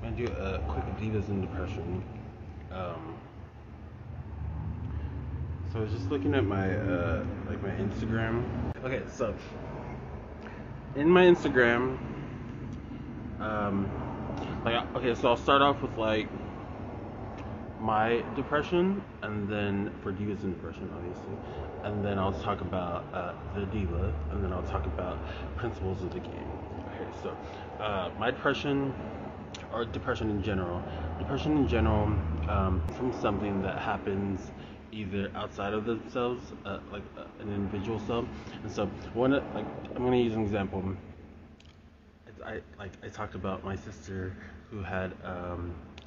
I'm gonna do a quick Divas and Depression. Um, so I was just looking at my my Instagram. Okay, so in my Instagram, so I'll start off with like my depression, and then for Divas and Depression, obviously, and then I'll talk about the Diva, and then I'll talk about principles of the game. Okay, so my depression, or depression in general, from something that happens either outside of themselves, an individual self. And so I'm going to use an example. I talked about my sister who had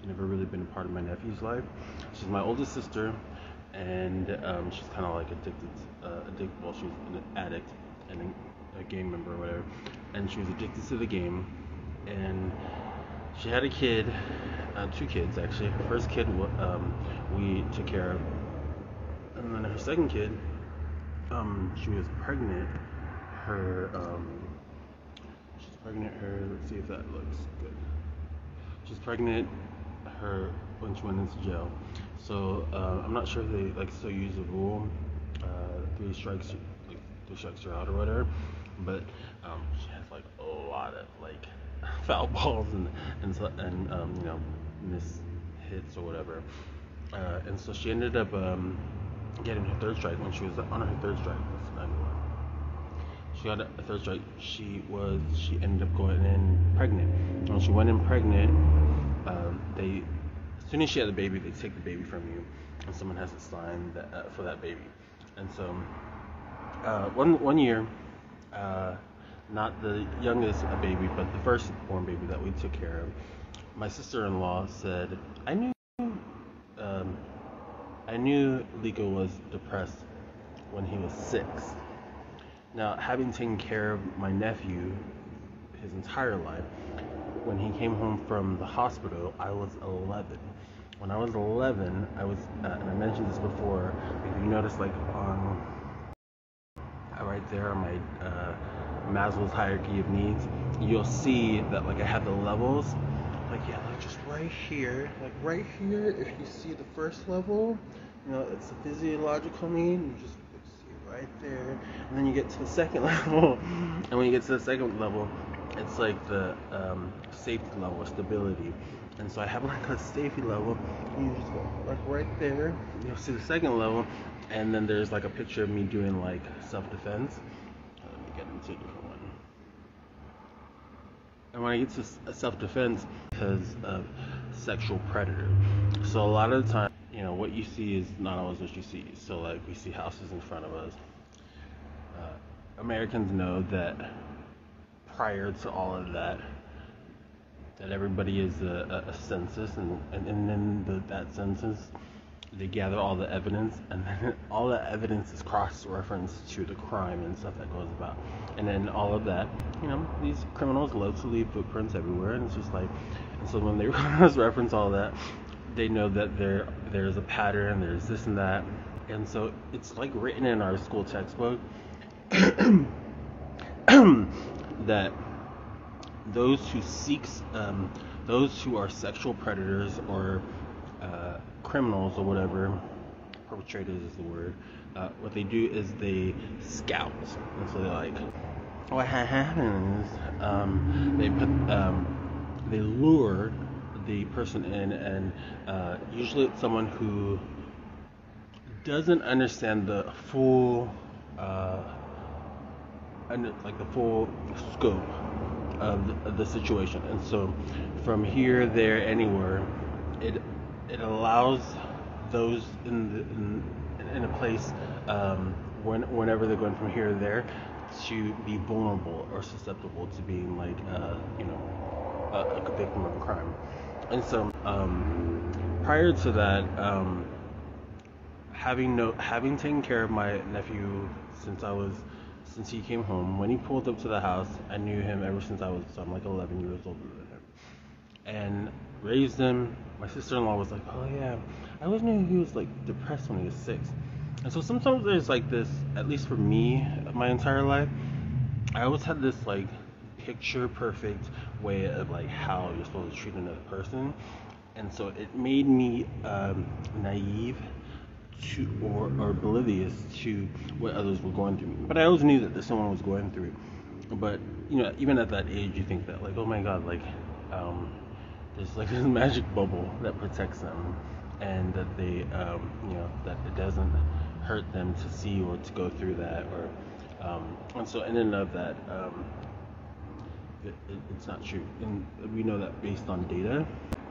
never really been a part of my nephew's life. She's my oldest sister, and she's kind of like well, she was an addict and a game member or whatever, and she was addicted to the game, and she had a kid, two kids actually. Her first kid we took care of, and then her second kid, she was pregnant. She's pregnant. Let's see if that looks good. She's pregnant. Her when she went into jail. So I'm not sure if they still use the rule, three strikes, are out or whatever. But she has like a lot of foul balls and miss hits or whatever. And so she ended up getting her third strike when she was on her third strike. That's 91. She got a third strike. She ended up going in pregnant. When she went in pregnant, as soon as she had the baby, they take the baby from you, and someone has to sign for that baby. And so one year, not the youngest baby, but the firstborn baby that we took care of, my sister-in-law said, I knew Liko was depressed when he was 6. Now, having taken care of my nephew his entire life, when he came home from the hospital, I was 11. When I was 11, and I mentioned this before, if you notice on right there on my Maslow's hierarchy of needs, you'll see that I have the levels, just right here, if you see the first level, it's a physiological need, you just see it right there, and then you get to the second level, and when you get to the second level, it's like the safety level, stability. And so I have a safety level, and you just go right there, you'll see the second level, and then there's a picture of me doing self-defense. Let me get into a different one. And when I get to self-defense, because of sexual predator. So a lot of the time, what you see is not always what you see. So we see houses in front of us. Americans know that prior to all of that everybody is a census, and in that census they gather all the evidence, and then all the evidence is cross-referenced to the crime and stuff that goes about, and then all of that, these criminals love to leave footprints everywhere, and it's just and so when they cross-reference all that, they know that there's a pattern, there's this and that, and so it's written in our school textbook that those who are sexual predators or criminals or whatever, perpetrators is the word, what they do is they scout. And so what happens is they lure the person in, and usually it's someone who doesn't understand the full the full scope of the situation, and so from here, there, anywhere, it allows those in a place whenever they're going from here to there to be vulnerable or susceptible to being a victim of a crime. And so prior to that, having taken care of my nephew since he came home, when he pulled up to the house, I knew him ever since I'm 11 years older than him, and raised him. My sister-in-law was like, oh yeah, I always knew he was depressed when he was 6. And so sometimes there's this, at least for me, my entire life, I always had this picture perfect way of like how you're supposed to treat another person, and so it made me naive to or oblivious to what others were going through. But I always knew that someone was going through. But even at that age, you think that like, oh my God, like there's like this magic bubble that protects them, and that they that it doesn't hurt them to see or to go through that, or and so in and of that, it's not true. And we know that based on data.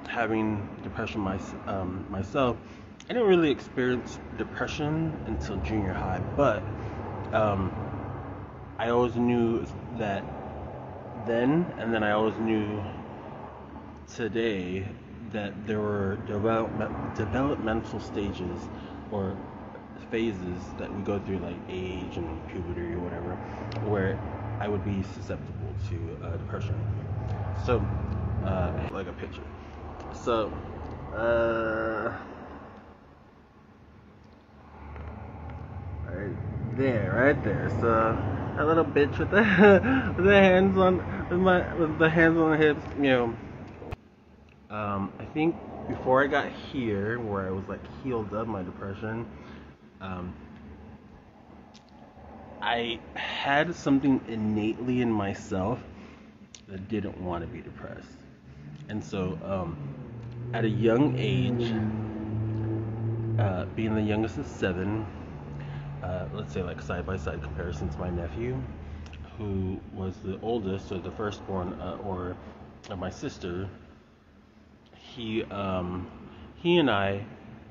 Having depression myself, I didn't really experience depression until junior high, but I always knew that then, and then I always knew today that there were developmental stages or phases that we go through, like age and puberty or whatever, where I would be susceptible to depression. So, like a picture. So, right there. So, a little bitch with the with the hands on the hips. I think before I got here, where I was like healed of my depression, I had something innately in myself that didn't want to be depressed. And so, at a young age, being the youngest of 7, let's say like side by side comparison to my nephew, who was the oldest or the firstborn, or my sister, he and I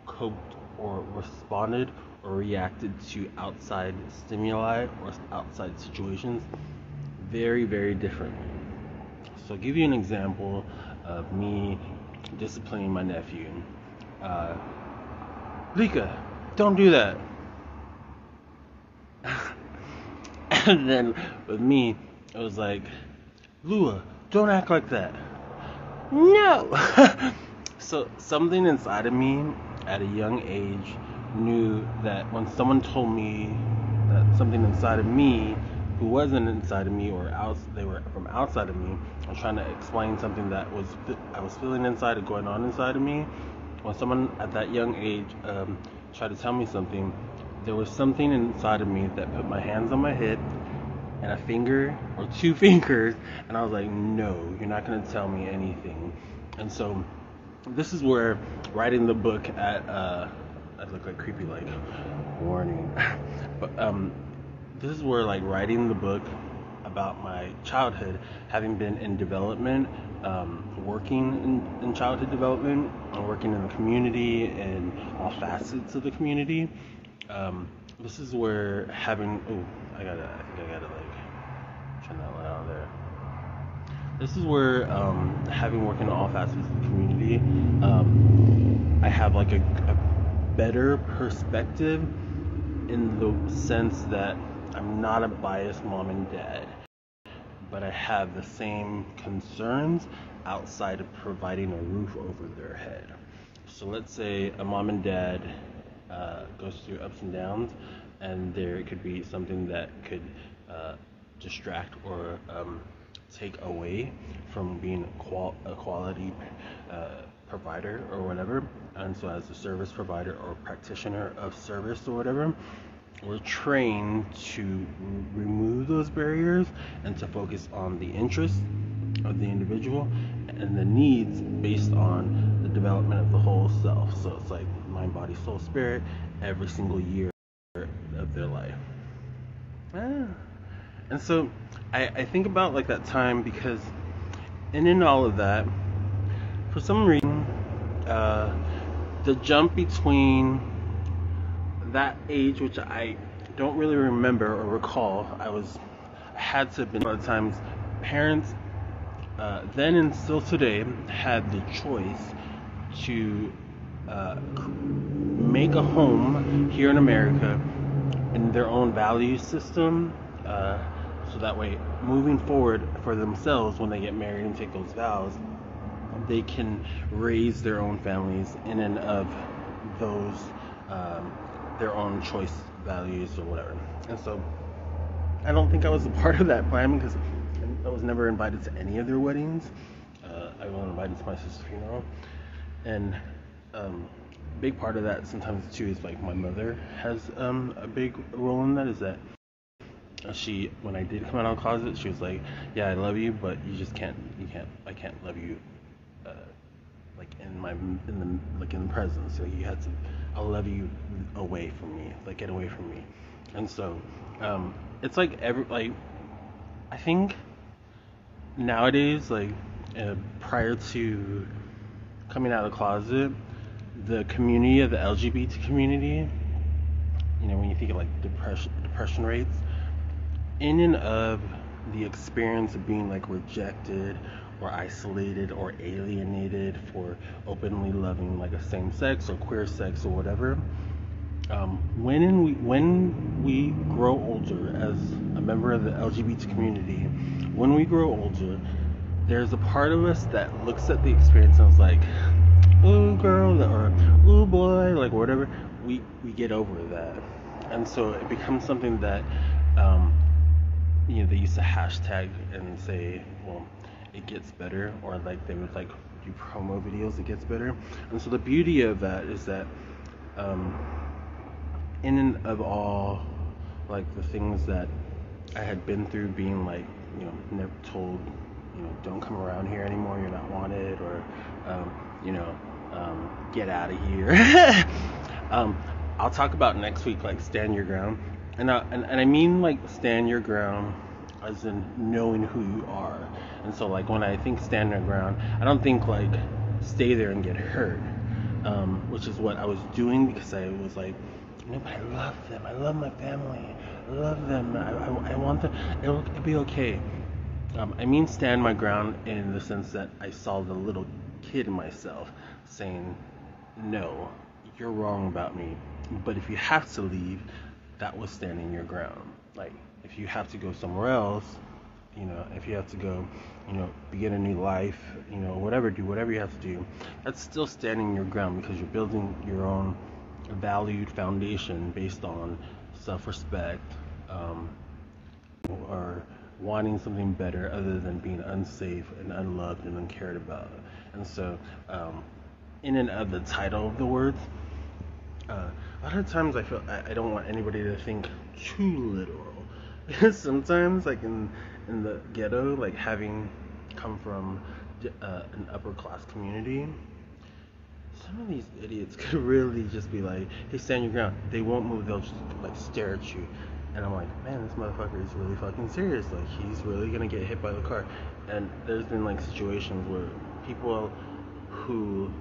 coped or responded or reacted to outside stimuli or outside situations very, very differently. So I'll give you an example of me disciplining my nephew. Lika, don't do that. And then with me, it was like, Lua, don't act like that. No. So something inside of me at a young age knew that when someone told me that something inside of me who wasn't inside of me, or they were from outside of me, I was trying to explain something that I was feeling inside or going on inside of me. When someone at that young age tried to tell me something, there was something inside of me that put my hands on my hip and a finger or 2 fingers, and I was like, no, you're not going to tell me anything. And so this is where writing the book I look like creepy, like warning, but this is where like writing the book about my childhood, having been in development, working in childhood development, and working in the community and all facets of the community. This is where having I think I gotta like turn that light on there. This is where having worked in all facets of the community, I have like a better perspective, in the sense that I'm not a biased mom and dad, but I have the same concerns outside of providing a roof over their head. So let's say a mom and dad goes through ups and downs, and there could be something that could distract or take away from being a quality provider or whatever. And so as a service provider or practitioner of service or whatever, we're trained to remove those barriers and to focus on the interests of the individual and the needs based on the development of the whole self. So it's like mind, body, soul, spirit, every single year of their life. And so I think about like that time, because in all of that, for some reason, the jump between that age, which I don't really remember or recall, I had to have been, a lot of times parents then and still today had the choice to make a home here in America in their own value system, so that way moving forward for themselves, when they get married and take those vows, they can raise their own families in and of those their own choice values or whatever. And so I don't think I was a part of that plan, because I was never invited to any of their weddings. I was invited to my sister's funeral, and big part of that sometimes too is like my mother has a big role in that. Is that she, when I did come out of the closet, she was like, "Yeah, I love you, but I can't love you, uh, like in the presence. So you had to, I'll love you away from me, like get away from me." And so, it's like I think nowadays, like prior to coming out of the closet, the community of the LGBT community, when you think of like depression rates, in and of the experience of being like rejected or isolated or alienated for openly loving like a same sex or queer sex or whatever, when we grow older as a member of the LGBT community, when we grow older, there's a part of us that looks at the experience and is like, "Ooh, girl," or "Ooh, boy," like whatever. We get over that, and so it becomes something that they used to hashtag and say, well, it gets better, or like they would like do promo videos, it gets better. And so the beauty of that is that in and of all like the things that I had been through, being like, never told, don't come around here anymore, you're not wanted, or get out of here. I'll talk about next week, like stand your ground, and I mean like stand your ground as in knowing who you are. And so like when I think stand your ground, I don't think like stay there and get hurt, which is what I was doing, because I was like, but I love them, I love my family, I love them, I want them, it'll be okay. I mean stand my ground in the sense that I saw the little kid in myself saying, no, you're wrong about me, but if you have to leave, that was standing your ground. Like, if you have to go somewhere else, if you have to go, begin a new life, do whatever you have to do, that's still standing your ground, because you're building your own valued foundation based on self-respect, or wanting something better other than being unsafe and unloved and uncared about. And so, in and of the title of the words, a lot of times I feel I don't want anybody to think too literal. Because sometimes, like in the ghetto, like having come from an upper class community, some of these idiots could really just be like, "Hey, stand your ground." They won't move. They'll just like stare at you, and I'm like, "Man, this motherfucker is really fucking serious. Like, he's really gonna get hit by the car." And there's been like situations where people who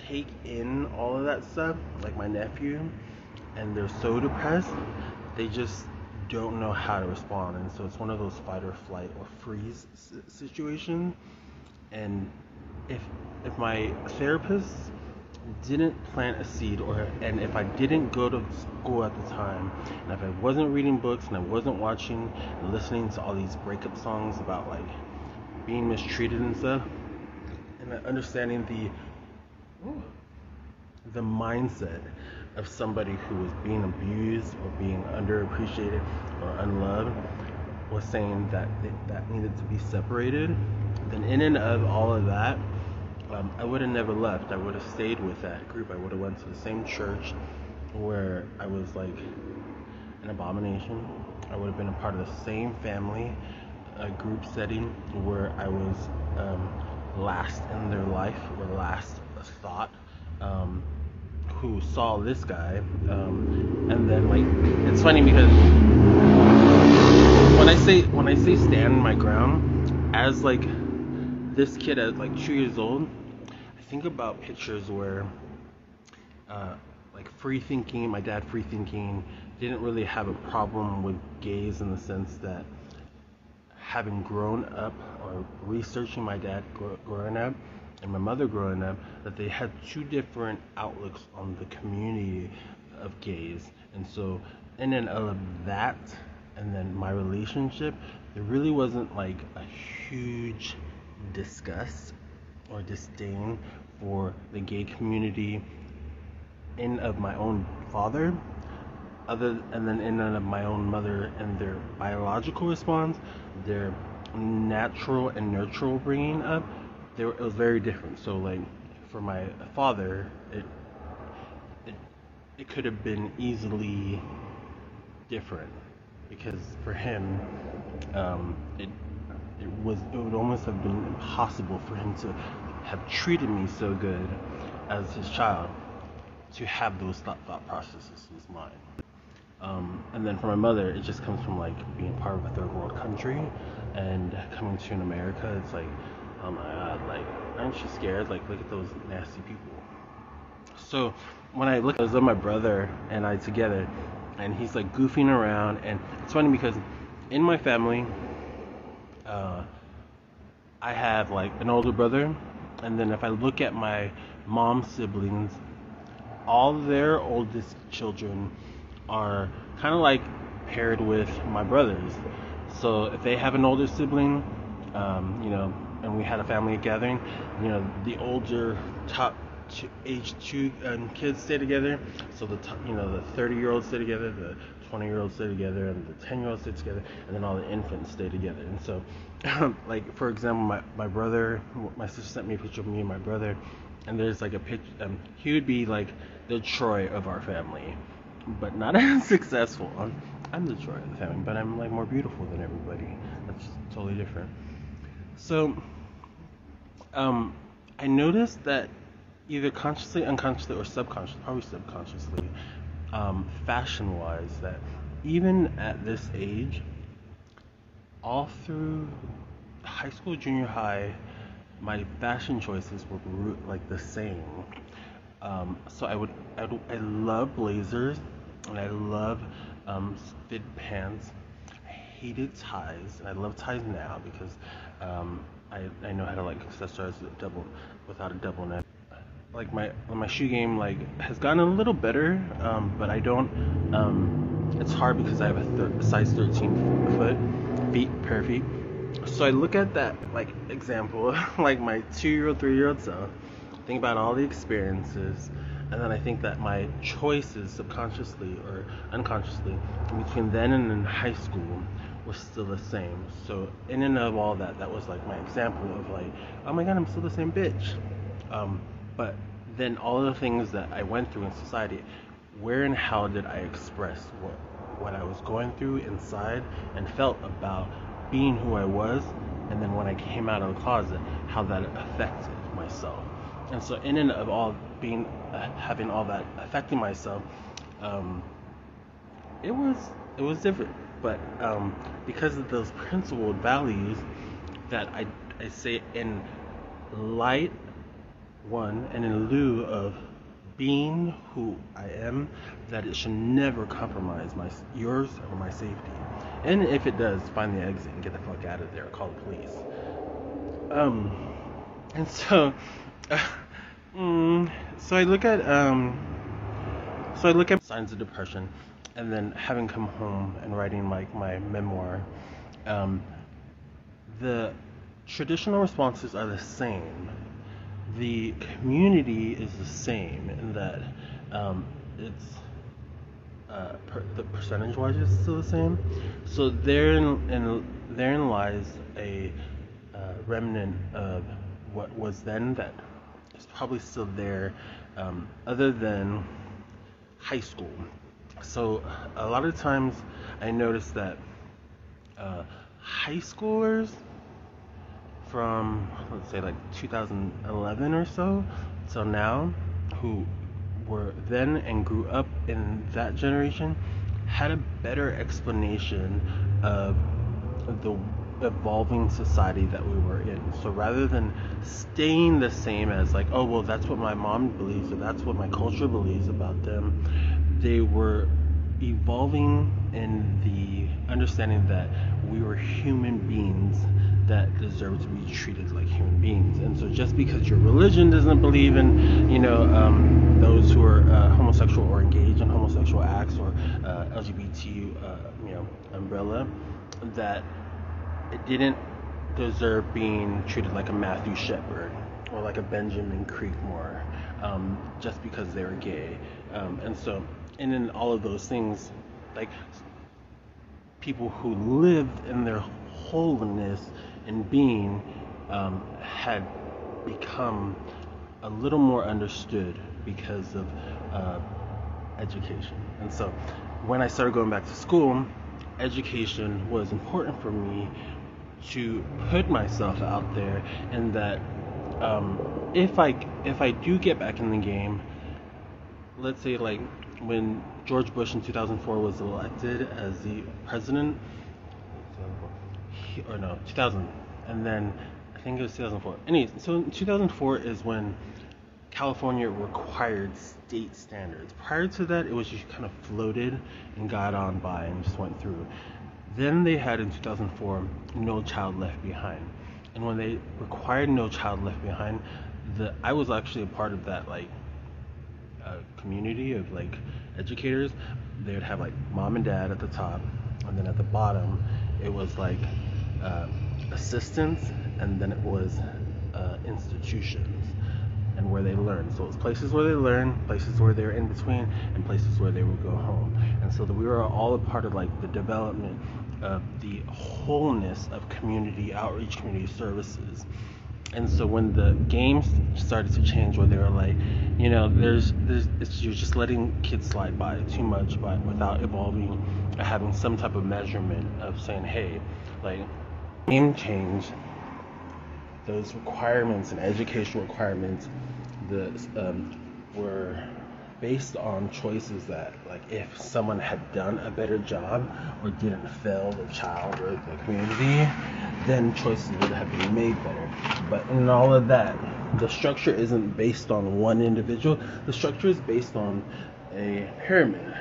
take in all of that stuff, like my nephew, and they're so depressed, they just don't know how to respond. And so it's one of those fight or flight or freeze situations. And if my therapist didn't plant a seed, and if I didn't go to school at the time, and if I wasn't reading books and I wasn't watching and listening to all these breakup songs about like being mistreated and stuff, and understanding the mindset of somebody who was being abused or being underappreciated or unloved, was saying that that needed to be separated, then in and of all of that, I would have never left. I would have stayed with that group. I would have went to the same church where I was like an abomination. I would have been a part of the same family, a group setting where I was last in their life, or last thought, who saw this guy, and then like, it's funny because when I say stand my ground, as like this kid at like 2 years old, I think about pictures where like free thinking, my dad free thinking, didn't really have a problem with gays, in the sense that having grown up or researching my dad growing up and my mother growing up, that they had two different outlooks on the community of gays. And so in and of that, and then my relationship, there really wasn't like a huge disgust or disdain for the gay community in of my own father. and then in and of my own mother and their biological response, their natural and nurtural bringing up, it was very different. So like for my father, it it could have been easily different because for him, it it would almost have been impossible for him to have treated me so good as his child, to have those thought processes in his mind. And then for my mother, it just comes from like being part of a third world country and coming to in America. It's like, oh my god, like, aren't you scared? Like, look at those nasty people. So when I look at my brother and I together, and he's like goofing around, and it's funny because in my family, I have like an older brother, and then if I look at my mom's siblings, all their oldest children are kind of like paired with my brothers. So if they have an older sibling, and we had a family gathering, the older top age two kids stay together. So the 30-year-olds stay together, the 20-year-olds stay together, and the 10-year-olds stay together, and then all the infants stay together. And so, like for example, my brother, my sister sent me a picture of me and my brother, and there's like a picture. He would be like the Troy of our family, but not as successful. I'm the Troy of the family, but I'm like more beautiful than everybody. That's totally different. So, I noticed that either consciously, unconsciously, or subconsciously, probably subconsciously, fashion-wise, that even at this age, all through high school, junior high, my fashion choices were like the same. So I love blazers, and I love fit pants. I hated ties, and I love ties now because I know how to like accessorize without a double neck. Like my shoe game like has gotten a little better, but I don't. It's hard because I have a size 13 pair of feet. So I look at that like example, like my 2-year-old, 3-year-old self, think about all the experiences, and then I think that my choices subconsciously or unconsciously between then and in high school were still the same. So in and of all that, that was like my example of like, oh my god, I'm still the same bitch. But then all of the things that I went through in society, where and how did I express what I was going through inside and felt about being who I was, and then when I came out of the closet, how that affected myself. And so in and of all having all that affecting myself, it was different. But because of those principled values that I say in light one and in lieu of being who I am, that it should never compromise yours or my safety. And if it does, find the exit and get the fuck out of there. Or call the police. And so, so I look at signs of depression, and then having come home and writing like my memoir, the traditional responses are the same. The community is the same in that it's the percentage-wise is still the same. So therein lies a remnant of what was then that is probably still there, other than high school. So a lot of times I notice that high schoolers from, let's say, like 2011 or so till now, who were then and grew up in that generation, had a better explanation of the evolving society that we were in. So rather than staying the same as like, oh well, that's what my mom believes or that's what my culture believes about them, they were evolving in the understanding that we were human beings that deserve to be treated like human beings. And so just because your religion doesn't believe in, those who are homosexual or engaged in homosexual acts or LGBT, umbrella, that it didn't deserve being treated like a Matthew Shepard or like a Benjamin Creekmore, just because they were gay. And so and in all of those things, like people who lived in their wholeness and being had become a little more understood because of education. And so when I started going back to school, education was important for me to put myself out there, and that if I do get back in the game, let's say like when George Bush in 2004 was elected as the president, or no, 2000, and then I think it was 2004. Anyways, so in 2004 is when California required state standards. Prior to that, it was just kind of floated and got on by and just went through. Then they had in 2004 No Child Left Behind, and when they required No Child Left Behind, I was actually a part of that like community of like educators. They would have like mom and dad at the top, and then at the bottom it was like assistants, and then it was institutions and where they learn. So it's places where they learn, places where they're in between, and places where they would go home. And so that we were all a part of like the development of the wholeness of community outreach, community services. And so when the games started to change, where they were like, you know, you're just letting kids slide by too much, but without evolving or having some type of measurement of saying, hey, like game change, those requirements and educational requirements were based on choices that, like, if someone had done a better job or didn't fail the child or the community, then choices would have been made better. But in all of that, the structure isn't based on one individual. The structure is based on a pyramid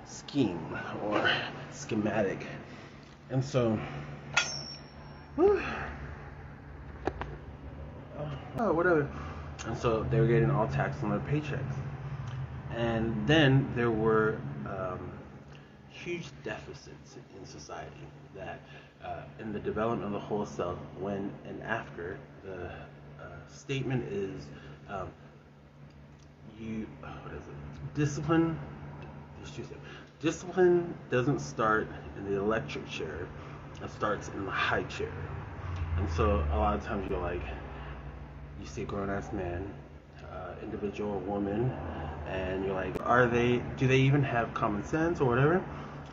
scheme or schematic. And so whatever. And so they were getting all taxed on their paychecks. And then there were huge deficits in society that in the development of the whole self, when and after, the statement is discipline. Discipline doesn't start in the electric chair, it starts in the high chair. And so a lot of times you see a grown-ass man, individual or woman, and you're like, do they even have common sense or whatever?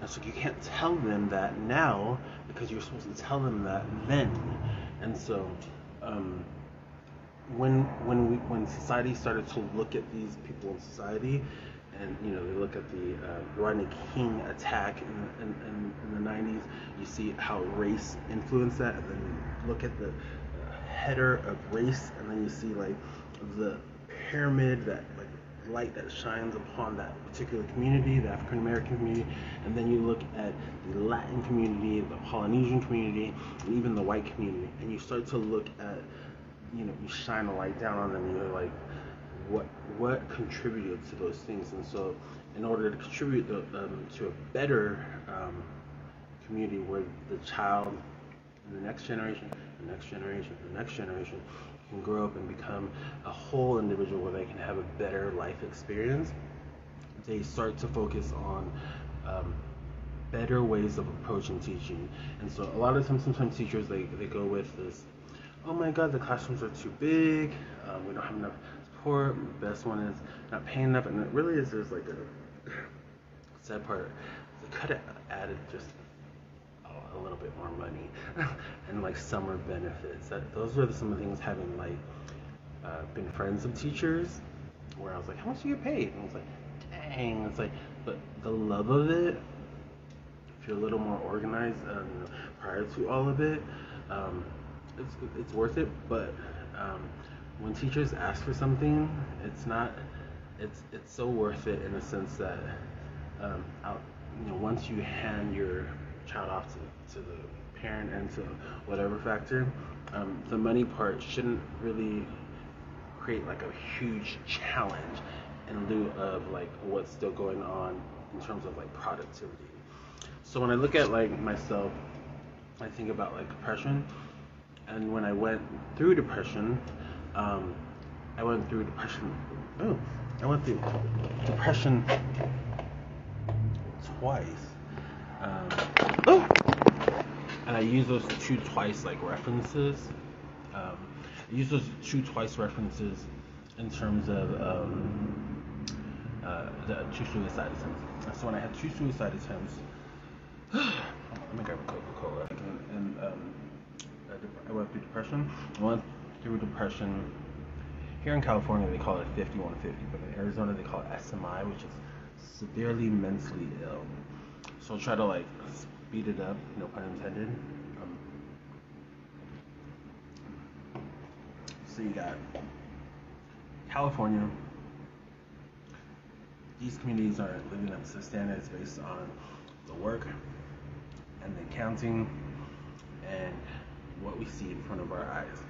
And so you can't tell them that now because you're supposed to tell them that then. And so when society started to look at these people in society, and they look at the Rodney King attack in the 90s, you see how race influenced that, and then you look at the header of race, and then you see like the pyramid, that like light that shines upon that particular community, the African American community, and then you look at the Latin community, the Polynesian community, and even the white community, and you start to look at, you shine a light down on them, and you're like, what contributed to those things? And so in order to contribute to a better community where the child, the next generation, the next generation, the next generation can grow up and become a whole individual where they can have a better life experience, they start to focus on better ways of approaching teaching. And so a lot of times, sometimes teachers, they go with this, oh my god, the classrooms are too big, we don't have enough support, the best one is not paying enough. And it really is just like a sad part. They could have added just a little bit more money and like summer benefits. Those were some of the things, having like been friends of teachers, where I was like, how much do you get paid? And I was like, dang. It's like, but the love of it, if you're a little more organized prior to all of it, it's worth it. But when teachers ask for something, it's so worth it, in a sense that once you hand your child off to the parent and to whatever factor, the money part shouldn't really create like a huge challenge in lieu of like what's still going on in terms of like productivity. So when I look at like myself, I think about like depression, and when I went through depression, I went through depression twice. Oh! And I use those two twice like references. I use those two twice references in terms of the two suicide attempts. So when I had two suicide attempts, let me grab a Coca-Cola. And I went through depression. I went through depression. Here in California, they call it 5150, but in Arizona, they call it SMI, which is severely mentally ill. So I'll try to like speed it up, no pun intended. So you got California. These communities are living up to standards based on the work and the accounting and what we see in front of our eyes.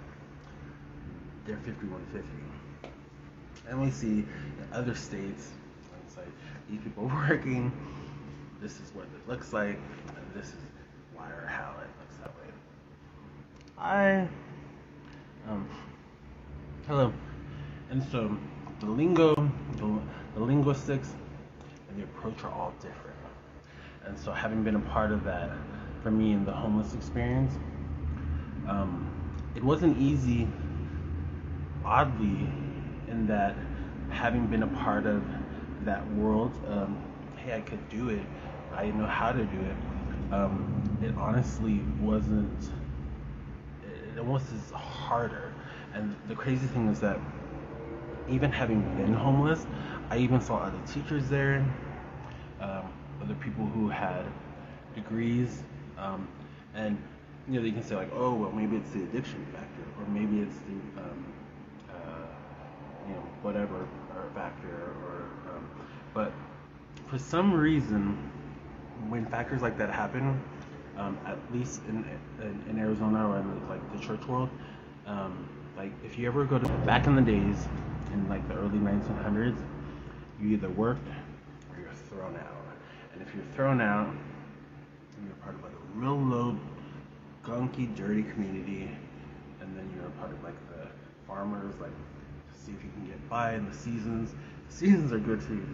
They're 5150. And we see in other states, it's like these people working, this is what it looks like, and this is why or how it looks that way. Hello. And so the lingo, the linguistics, and the approach are all different. And so having been a part of that, for me in the homeless experience, it wasn't easy, oddly, in that having been a part of that world, hey, I could do it, I know how to do it, it honestly wasn't, it almost is harder. And the crazy thing is that even having been homeless, I even saw other teachers there, other people who had degrees, and they can say like, oh, well, maybe it's the addiction factor, or maybe it's the whatever factor, but for some reason, when factors like that happen, at least in Arizona or in like the church world, like if you ever go to back in the days in like the early 1900s, you either worked or you're thrown out. And if you're thrown out, you're part of like a real low, gunky, dirty community, and then you're a part of like the farmers, like to see if you can get by in the seasons. The seasons are good too.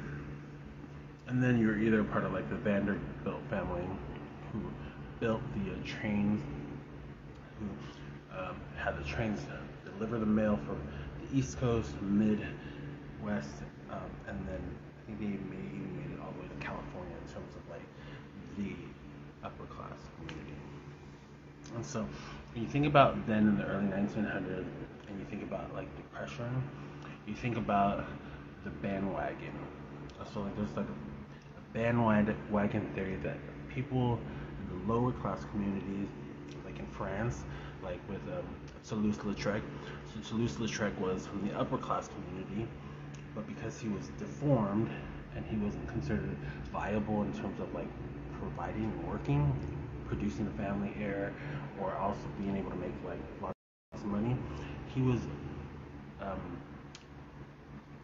And then you're either a part of like the Vanderbilt family, who built the trains, who had the trains deliver the mail from the East Coast, Midwest, and then I think they even made it all the way to California in terms of like the upper class community. And so when you think about then in the early 1900s, and you think about like depression, you think about the bandwagon. So like there's like a bandwagon theory that people in the lower class communities, like in France, like with Toulouse-Lautrec. So Toulouse-Lautrec was from the upper class community, but because he was deformed and he wasn't considered viable in terms of like providing and working, producing a family heir, or also being able to make like lots of money, he was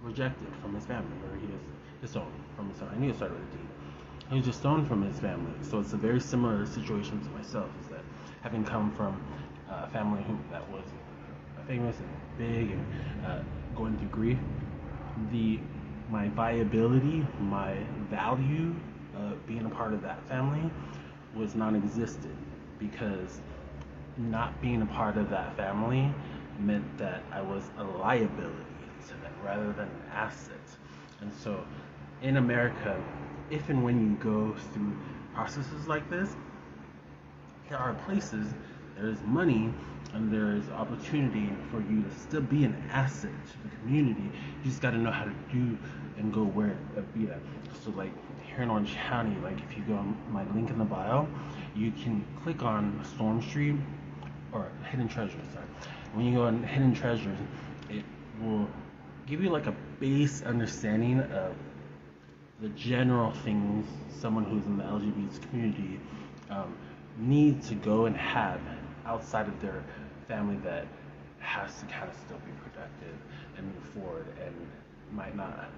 rejected from his family, or he was disowned from his family. I need to start with a D. He was disowned from his family. So it's a very similar situation to myself, is that having come from a family that was famous and big and going through grief, my viability, my value being a part of that family was non-existent, because not being a part of that family meant that I was a liability to them rather than an asset. And so in America, if and when you go through processes like this, there are places, there's money, and there's opportunity for you to still be an asset to the community. You just got to know how to do and go where be that. So like here in Orange County, like if you go on my link in the bio, you can click on Storm Street or Hidden Treasures. Sorry. When you go on Hidden Treasures, it will give you like a base understanding of the general things someone who's in the LGBT community need to go and have outside of their family that has to kind of still be productive and move forward and might not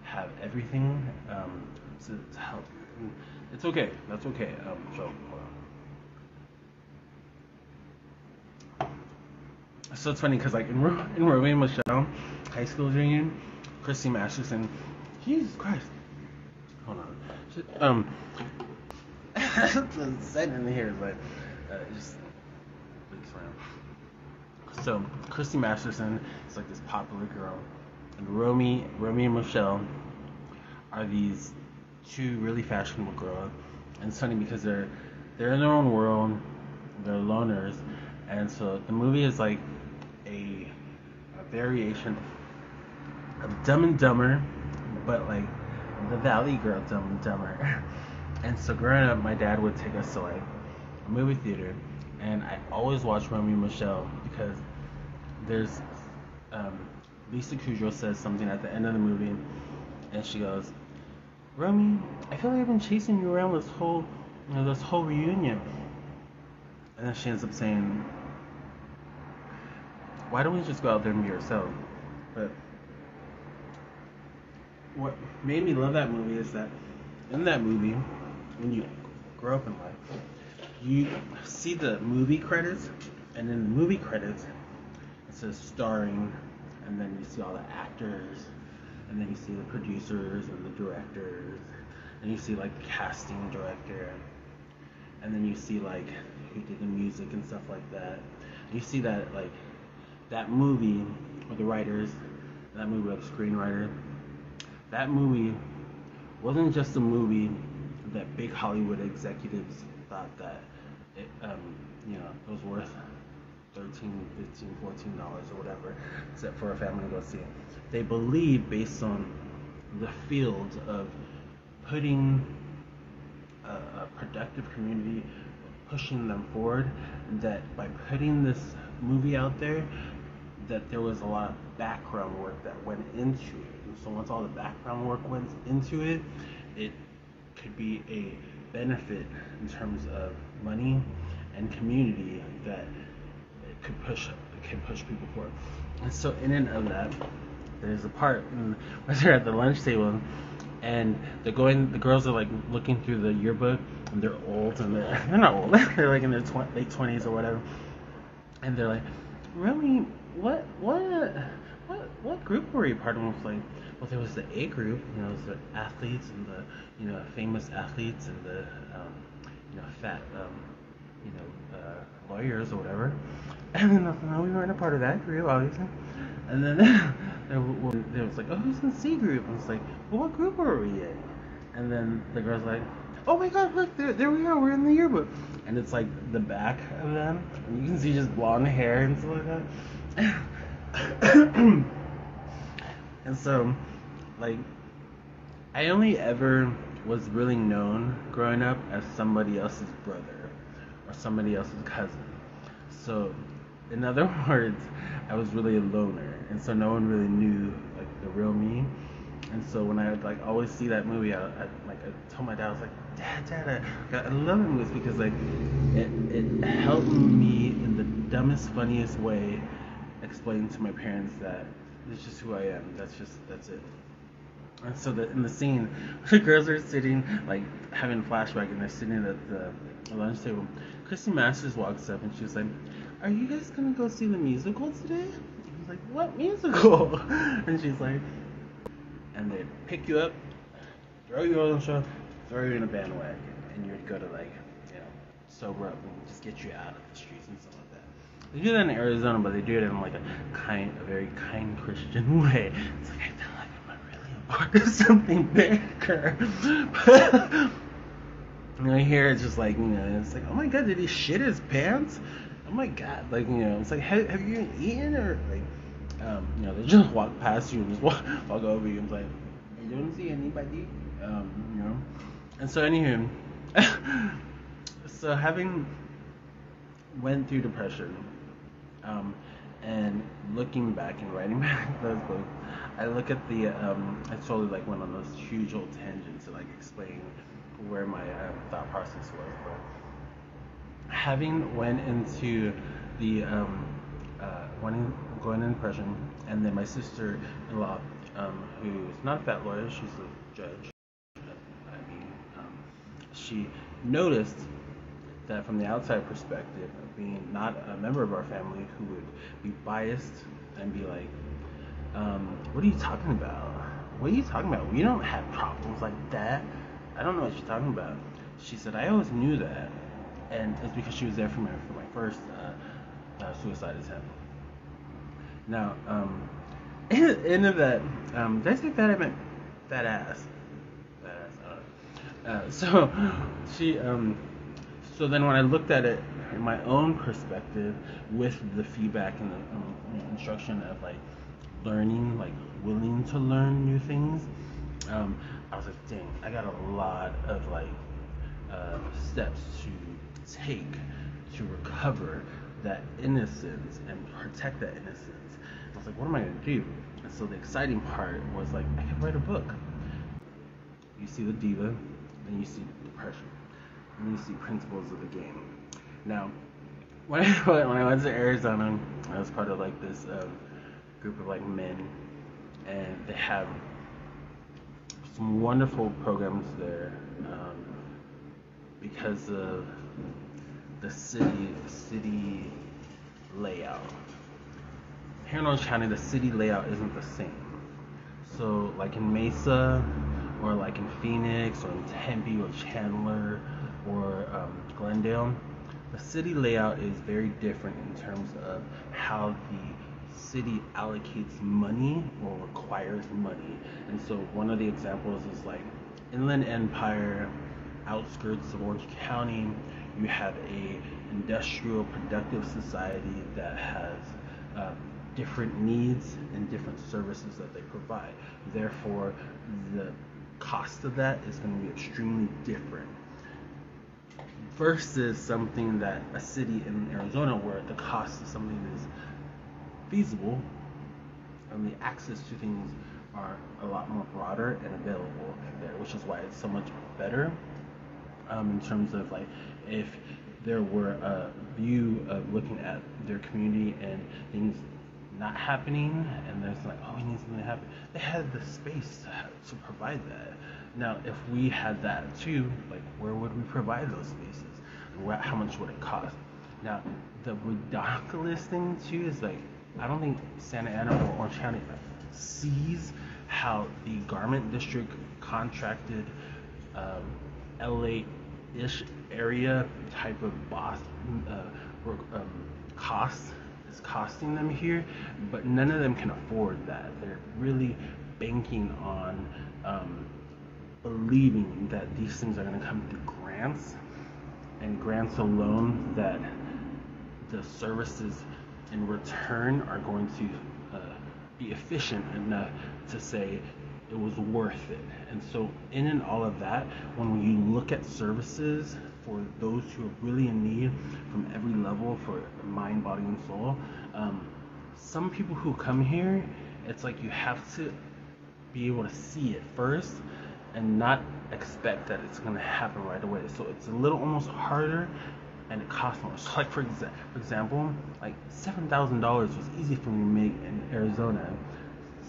have everything to help you. It's okay. That's okay. So, so it's funny because like in Romy and Michelle high school reunion, Christy Masterson, Jesus Christ, hold on, the setting in here is like just leaks around. So Christy Masterson is like this popular girl, and Romy and Michelle are these two really fashionable girls. And it's funny because they're in their own world, they're loners, and so the movie is like a variation of Dumb and Dumber, but like the Valley Girl Dumb and Dumber. And so growing up, my dad would take us to like a movie theater, and I always watched Romy and Michelle because there's Lisa Kudrow says something at the end of the movie, and she goes, "Romy, I feel like I've been chasing you around this whole reunion." And then she ends up saying, "Why don't we just go out there and be ourselves?" But what made me love that movie is that in that movie, when you grow up in life, you see the movie credits, and in the movie credits, it says starring, and then you see all the actors, and then you see the producers and the directors, and you see like the casting director, and then you see like who did the music and stuff like that. And you see that like that movie with the writers, that movie with the screenwriter. That movie wasn't just a movie that big Hollywood executives thought that it was worth $13, $15, $14 or whatever, except for a family to go see it. They believe, based on the field of putting a productive community, pushing them forward, that by putting this movie out there, that there was a lot of background work that went into it. And so once all the background work went into it, it could be a benefit in terms of money and community that it could push people forward. And so in and of that, there's a part where they're at the lunch table, and the girls are like looking through the yearbook, and they're old, and they're not old, they're like in their late 20s or whatever, and they're like, "Really, what group were you part of?" And it's like, well, there was the A group, it was the athletes and the famous athletes and the fat lawyers or whatever. And then no, we weren't a part of that group, obviously. And then there was like, "Oh, who's in C group?" And it's like, "Well, what group were we in?" And then the girl's like, "Oh my God, look, there we are, we're in the yearbook." And it's like the back of them, and you can see just blonde hair and stuff like that. And so, like, I only ever was really known growing up as somebody else's brother or somebody else's cousin. So, in other words, I was really a loner, and so no one really knew like the real me. And so when I would like always see that movie, I told my dad, I was like, Dad, I love the movies because like it helped me in the dumbest, funniest way explain to my parents that it's just who I am. That's it. And so in the scene, the girls are sitting like having a flashback, and they're sitting at the lunch table. Christy Masters walks up and she's like, "Are you guys gonna go see the musical today?" I was like, "What musical?" And she's like, "And they pick you up, throw you on the show, throw you in a bandwagon, and you'd go to like, sober up and just get you out of the streets and stuff like that." They do that in Arizona, but they do it in like a very kind Christian way. It's like, I feel like I'm really a part of something bigger. Here it's just like, it's like, oh my God, did he shit his pants? Oh my God, like, it's like, have you eaten, or like, they just walk past you and just walk over you and like, "I don't see anybody," And so anywho, so having went through depression, and looking back and writing back those books, I look at I totally like went on this huge old tangent to like explain where my thought process was, but having went into the going into depression, and then my sister-in-law, who's not a fat lawyer, she's a judge. She noticed that from the outside perspective, of being not a member of our family, who would be biased and be like, "What are you talking about? What are you talking about? We don't have problems like that." I don't know what she's talking about. She said, I always knew that. And it's because she was there for my first suicide attempt. Now, into that, did I say fat? I meant fat ass. So she, so then when I looked at it in my own perspective with the feedback and the instruction of like learning, like willing to learn new things, I was like, dang, I got a lot of like steps to take to recover that innocence and protect that innocence. I was like, what am I gonna do? And so the exciting part was like, I could write a book. You see the diva, then you see depression, and then you see principles of the game. Now, when I went to Arizona, I was part of like this group of like men, and they have some wonderful programs there because of the city layout. Here in Orange County, the city layout isn't the same. So, like in Mesa, or like in Phoenix, or in Tempe, or Chandler, or Glendale, the city layout is very different in terms of how the city allocates money or requires money. And so one of the examples is like Inland Empire, outskirts of Orange County, you have a industrial productive society that has different needs and different services that they provide. Therefore, the cost of that is going to be extremely different versus something that a city in Arizona where the cost of something is feasible and the access to things are a lot more broader and available there, which is why it's so much better in terms of like if there were a view of looking at their community and things not happening and there's like, oh, we need something to happen, they had the space to provide that. Now if we had that too, like where would we provide those spaces and how much would it cost? Now the ridiculous thing too is like I don't think Santa Ana or Orange County sees how the garment district contracted LA-ish area type of cost is costing them here, but none of them can afford that. They're really banking on believing that these things are going to come through grants, and grants alone, that the services in return are going to be efficient enough to say it was worth it. And so in and all of that, when you look at services for those who are really in need from every level for mind, body, and soul, some people who come here, it's like you have to be able to see it first and not expect that it's going to happen right away. So it's a little almost harder and it costs more. So like for example, like $7,000 was easy for me to make in Arizona.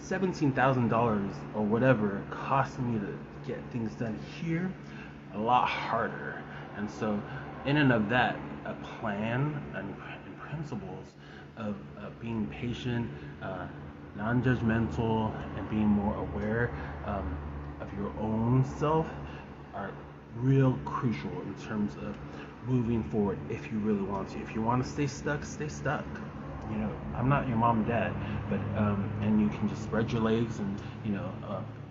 $17,000 or whatever cost me to get things done here a lot harder. And so in and of that, a plan and principles of being patient, non-judgmental, and being more aware of your own self are real crucial in terms of moving forward if you really want to. If you want to stay stuck, stay stuck. You know, I'm not your mom and dad, but and you can just spread your legs and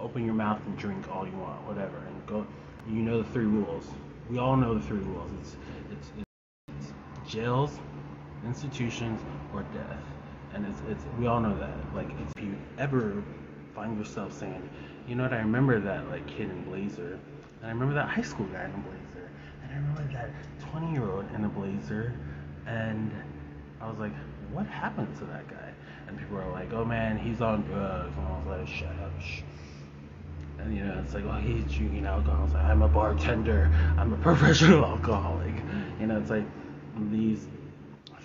open your mouth and drink all you want, whatever, and go. You know the 3 rules. We all know the 3 rules. It's jails, institutions, or death, and it's we all know that. Like if you ever find yourself saying, you know what, I remember that like kid in blazer, and I remember that high school guy in a blazer, and I remember that 20-year-old in a blazer, and I was like, what happened to that guy? And people are like, oh man, he's on drugs. And I was like, shut up. Shh. And it's like, oh, he's drinking alcohol. I was like, I'm a bartender. I'm a professional alcoholic. It's like these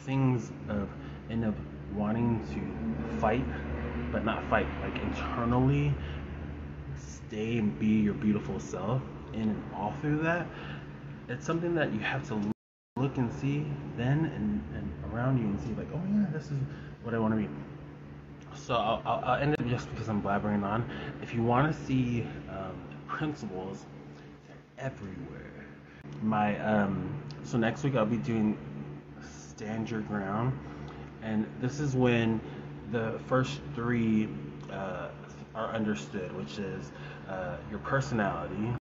things of end up wanting to fight, but not fight, like internally stay and be your beautiful self in and all through that. It's something that you have to look and see then and around you and see like, oh yeah, this is what I want to be. So I'll end it just because I'm blabbering on. If you want to see principles everywhere. So next week I'll be doing Stand Your Ground, and this is when the first three are understood, which is your personality,